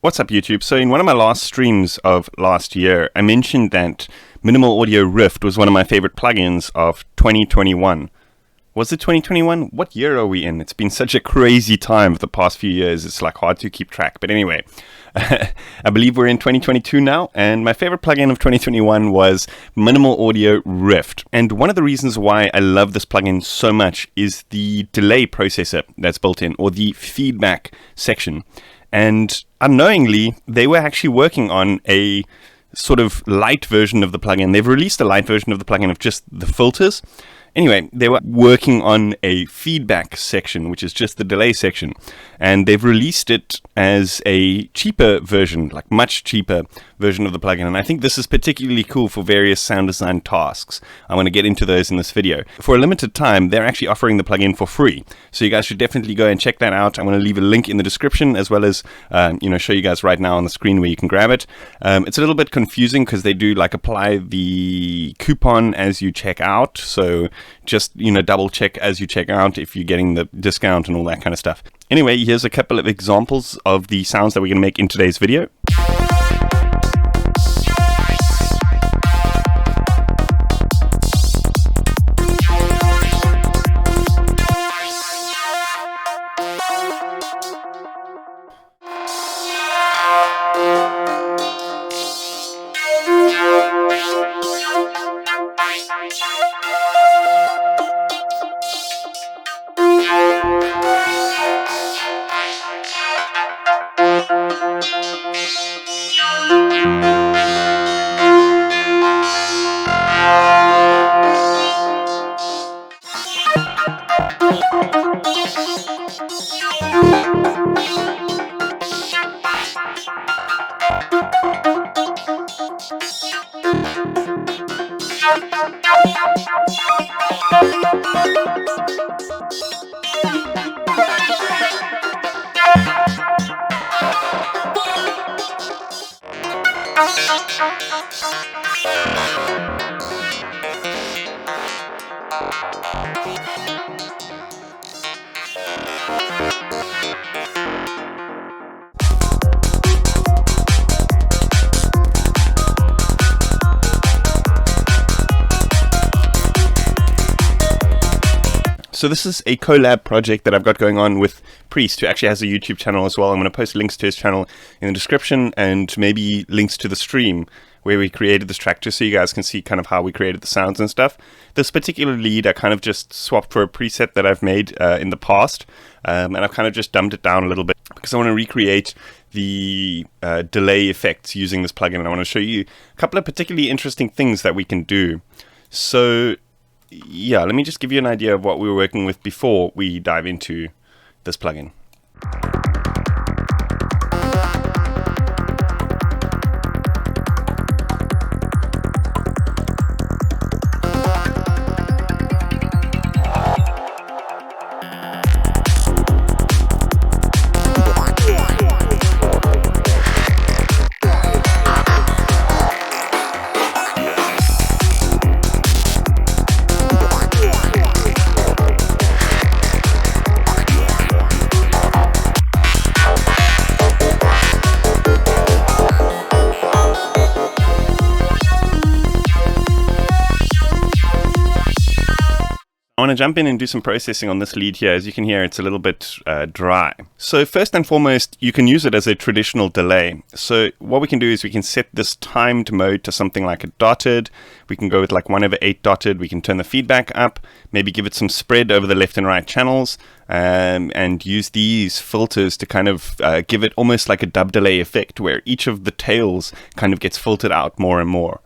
What's up, YouTube? So in one of my last streams of last year, I mentioned that Minimal Audio Rift was one of my favorite plugins of 2021. Was it 2021? What year are we in? It's been such a crazy time for the past few years. It's like hard to keep track. But anyway, I believe we're in 2022 now. And my favorite plugin of 2021 was Minimal Audio Rift. And one of the reasons why I love this plugin so much is the delay processor that's built in, or the feedback section. And unknowingly, they were actually working on a sort of light version of the plugin. They've released a light version of the plugin of just the filters. Anyway, they were working on a feedback section, which is just the delay section. And they've released it as a cheaper version, like much cheaper version of the plugin. And I think this is particularly cool for various sound design tasks. I want to get into those in this video. For a limited time, they're actually offering the plugin for free. So you guys should definitely go and check that out. I'm going to leave a link in the description, as well as, show you guys right now on the screen where you can grab it. It's a little bit confusing because they do like apply the coupon as you check out. So just, double check as you check out if you're getting the discount and all that kind of stuff. Anyway, here's a couple of examples of the sounds that we're going to make in today's video. So this is a collab project that I've got going on with Priest, who actually has a YouTube channel as well. I'm going to post links to his channel in the description, and maybe links to the stream where we created this track, just so you guys can see kind of how we created the sounds and stuff. This particular lead I kind of just swapped for a preset that I've made in the past, and I've kind of just dumbed it down a little bit because I want to recreate the delay effects using this plugin, and I want to show you a couple of particularly interesting things that we can do. So yeah, let me just give you an idea of what we were working with before we dive into this plugin. I want to jump in and do some processing on this lead here. As you can hear, it's a little bit dry. So first and foremost, you can use it as a traditional delay. So what we can do is we can set this timed mode to something like a dotted. We can go with like 1/8 dotted. We can turn the feedback up, maybe give it some spread over the left and right channels, and use these filters to kind of give it almost like a dub delay effect, where each of the tails kind of gets filtered out more and more.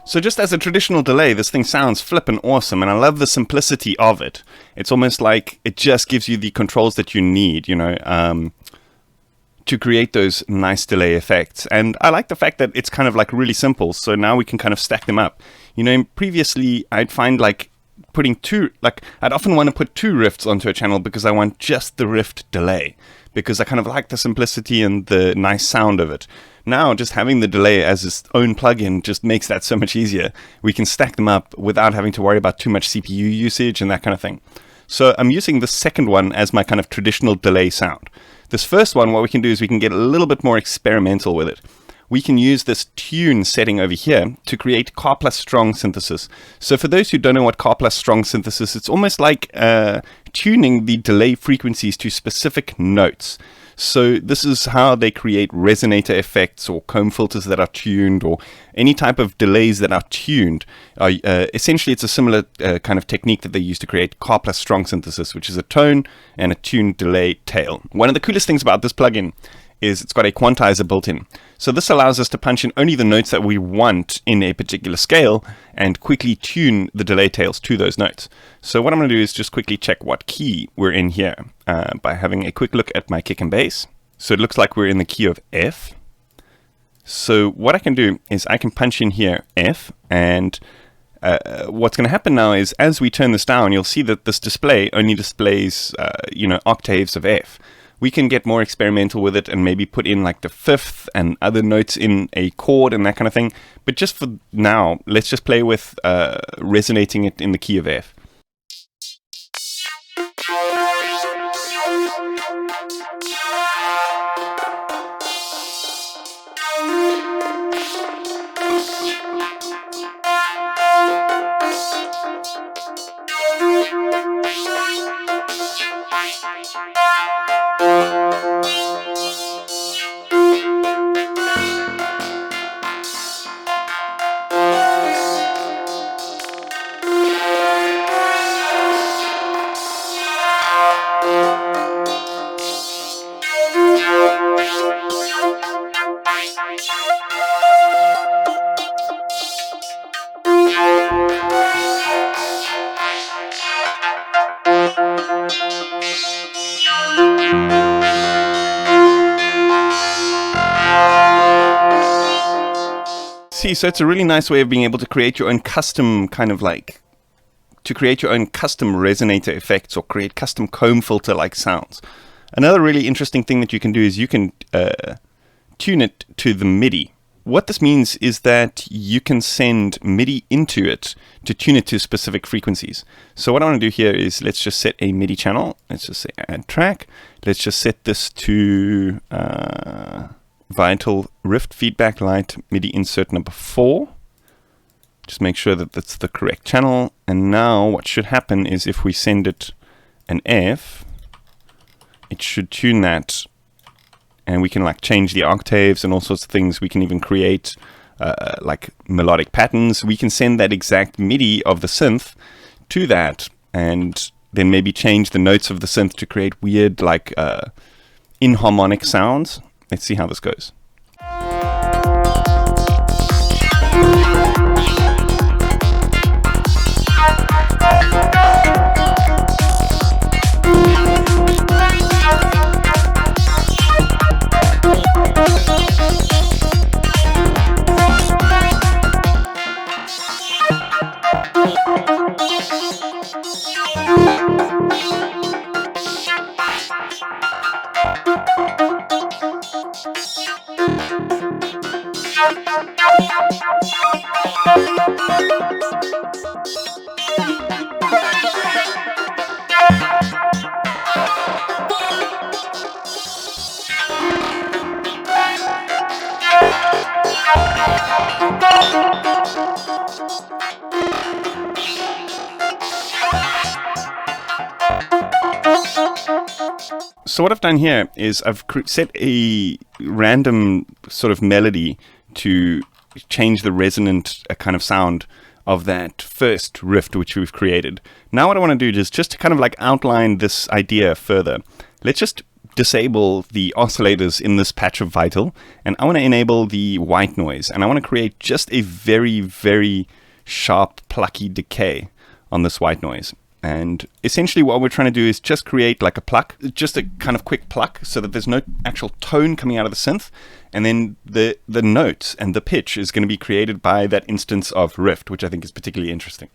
So just as a traditional delay, this thing sounds flippin' awesome, and I love the simplicity of it. It's almost like it just gives you the controls that you need, you know, to create those nice delay effects. And I like the fact that it's kind of like really simple, so now we can kind of stack them up. You know, previously I'd find like putting I'd often want to put 2 rifts onto a channel because I want just the rift delay, because I kind of like the simplicity and the nice sound of it. Now, just having the delay as its own plugin just makes that so much easier. We can stack them up without having to worry about too much CPU usage and that kind of thing. So I'm using the second one as my kind of traditional delay sound. This first one, what we can do is we can get a little bit more experimental with it. We can use this tune setting over here to create Karplus-Strong synthesis. So for those who don't know what Karplus-Strong synthesis, it's almost like tuning the delay frequencies to specific notes. So this is how they create resonator effects or comb filters that are tuned, or any type of delays that are tuned. Essentially, it's a similar kind of technique that they use to create Karplus-Strong synthesis, which is a tone and a tuned delay tail. One of the coolest things about this plugin is it's got a quantizer built in. So this allows us to punch in only the notes that we want in a particular scale and quickly tune the delay tails to those notes. So what I'm going to do is just quickly check what key we're in here by having a quick look at my kick and bass. So it looks like we're in the key of F. So what I can do is I can punch in here F, and what's going to happen now is as we turn this down, you'll see that this display only displays octaves of F. We can get more experimental with it and maybe put in like the 5th and other notes in a chord and that kind of thing. But just for now, let's just play with resonating it in the key of F. So it's a really nice way of being able to create your own custom resonator effects or create custom comb filter like sounds. Another really interesting thing that you can do is you can tune it to the MIDI. What this means is that you can send MIDI into it to tune it to specific frequencies. So what I want to do here is let's just set a MIDI channel. Let's just say add track. Let's just set this to Vital Rift Feedback Lite MIDI insert number 4. Just make sure that that's the correct channel. And now what should happen is if we send it an F, it should tune that, and we can like change the octaves and all sorts of things. We can even create like melodic patterns. We can send that exact MIDI of the synth to that, and then maybe change the notes of the synth to create weird like inharmonic sounds. Let's see how this goes. So what I've done here is I've set a random sort of melody to change the resonant kind of sound of that first rift which we've created. Now what I want to do is just to kind of like outline this idea further. Let's just disable the oscillators in this patch of Vital, and I want to enable the white noise, and I want to create just a very, very sharp, plucky decay on this white noise. And essentially what we're trying to do is just create like a pluck, just a kind of quick pluck, so that there's no actual tone coming out of the synth, and then the notes and the pitch is going to be created by that instance of Rift, which I think is particularly interesting.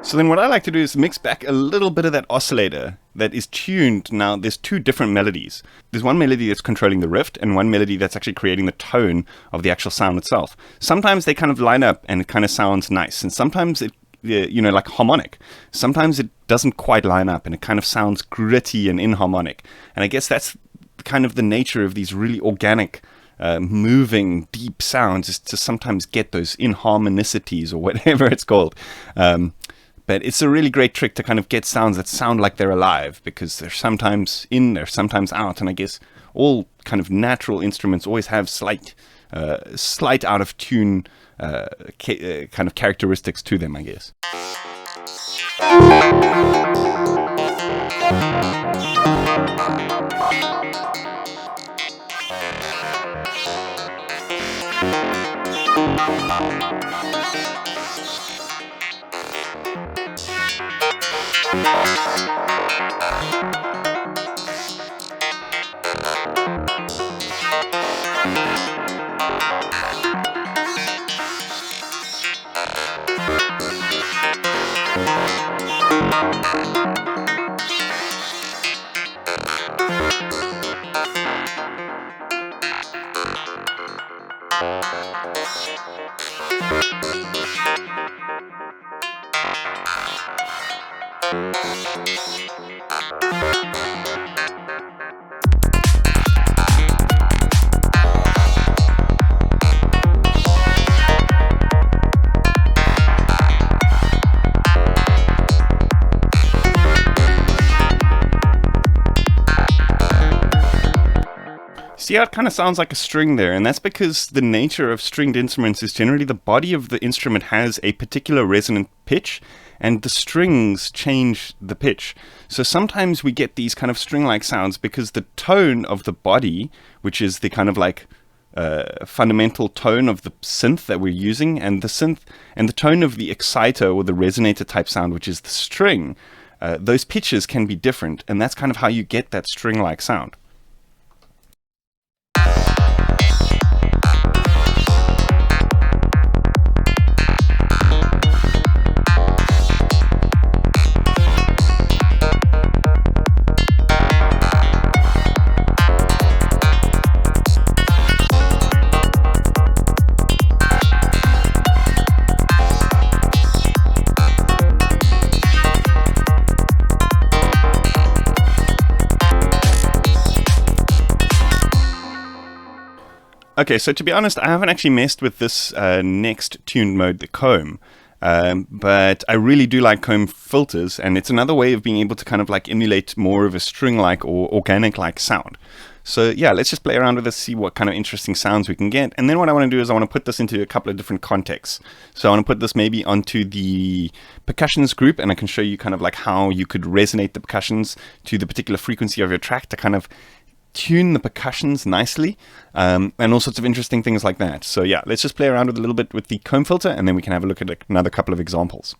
So then what I like to do is mix back a little bit of that oscillator that is tuned. Now, there's two different melodies. There's one melody that's controlling the rift, and one melody that's actually creating the tone of the actual sound itself. Sometimes they kind of line up and it kind of sounds nice, and sometimes it, like harmonic. Sometimes it doesn't quite line up and it kind of sounds gritty and inharmonic. And I guess that's kind of the nature of these really organic, moving, deep sounds, is to sometimes get those inharmonicities or whatever it's called. But it's a really great trick to kind of get sounds that sound like they're alive, because they're sometimes in, they're sometimes out. And I guess all kind of natural instruments always have slight out of tune kind of characteristics to them, I guess. See how it kind of sounds like a string there, and that's because the nature of stringed instruments is generally the body of the instrument has a particular resonant pitch, and the strings change the pitch. So sometimes we get these kind of string-like sounds because the tone of the body, which is the kind of like fundamental tone of the synth that we're using, and the synth and the tone of the exciter or the resonator type sound, which is the string, those pitches can be different, and that's kind of how you get that string-like sound. Okay, so to be honest, I haven't actually messed with this next tuned mode, the comb, but I really do like comb filters, and it's another way of being able to kind of like emulate more of a string-like or organic-like sound. So yeah, let's just play around with this, see what kind of interesting sounds we can get, and then what I want to do is I want to put this into a couple of different contexts. So I want to put this maybe onto the percussions group, and I can show you kind of like how you could resonate the percussions to the particular frequency of your track to kind of tune the percussions nicely, and all sorts of interesting things like that. So yeah, let's just play around with a little bit with the comb filter, and then we can have a look at another couple of examples.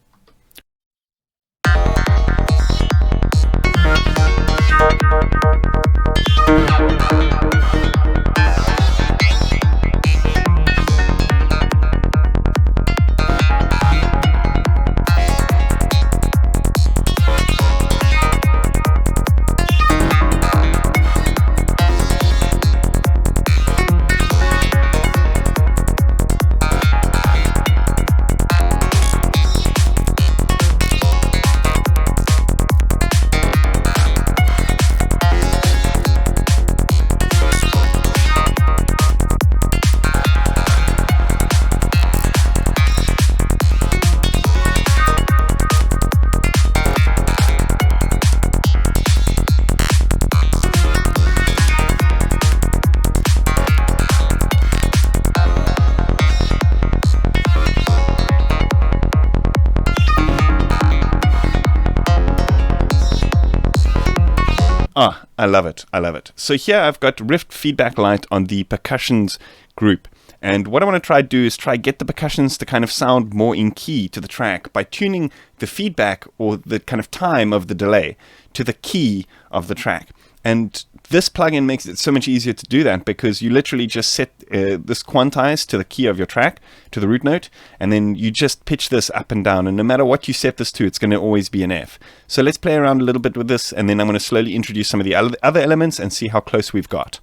Ah, I love it. I love it. So here I've got Rift Feedback Lite on the percussions group. And what I want to try to do is get the percussions to kind of sound more in key to the track by tuning the feedback or the kind of time of the delay to the key of the track. And this plugin makes it so much easier to do that because you literally just set this quantize to the key of your track, to the root note, and then you just pitch this up and down. And no matter what you set this to, it's going to always be an F. So let's play around a little bit with this, and then I'm going to slowly introduce some of the other elements and see how close we've got.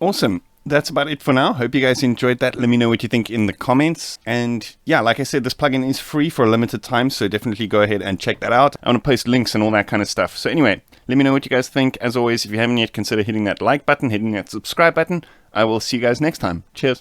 Awesome. That's about it for now. Hope you guys enjoyed that. Let me know what you think in the comments. And yeah, like I said, this plugin is free for a limited time, so definitely go ahead and check that out. I want to post links and all that kind of stuff. So anyway, let me know what you guys think. As always, if you haven't yet, consider hitting that like button, hitting that subscribe button. I will see you guys next time. Cheers.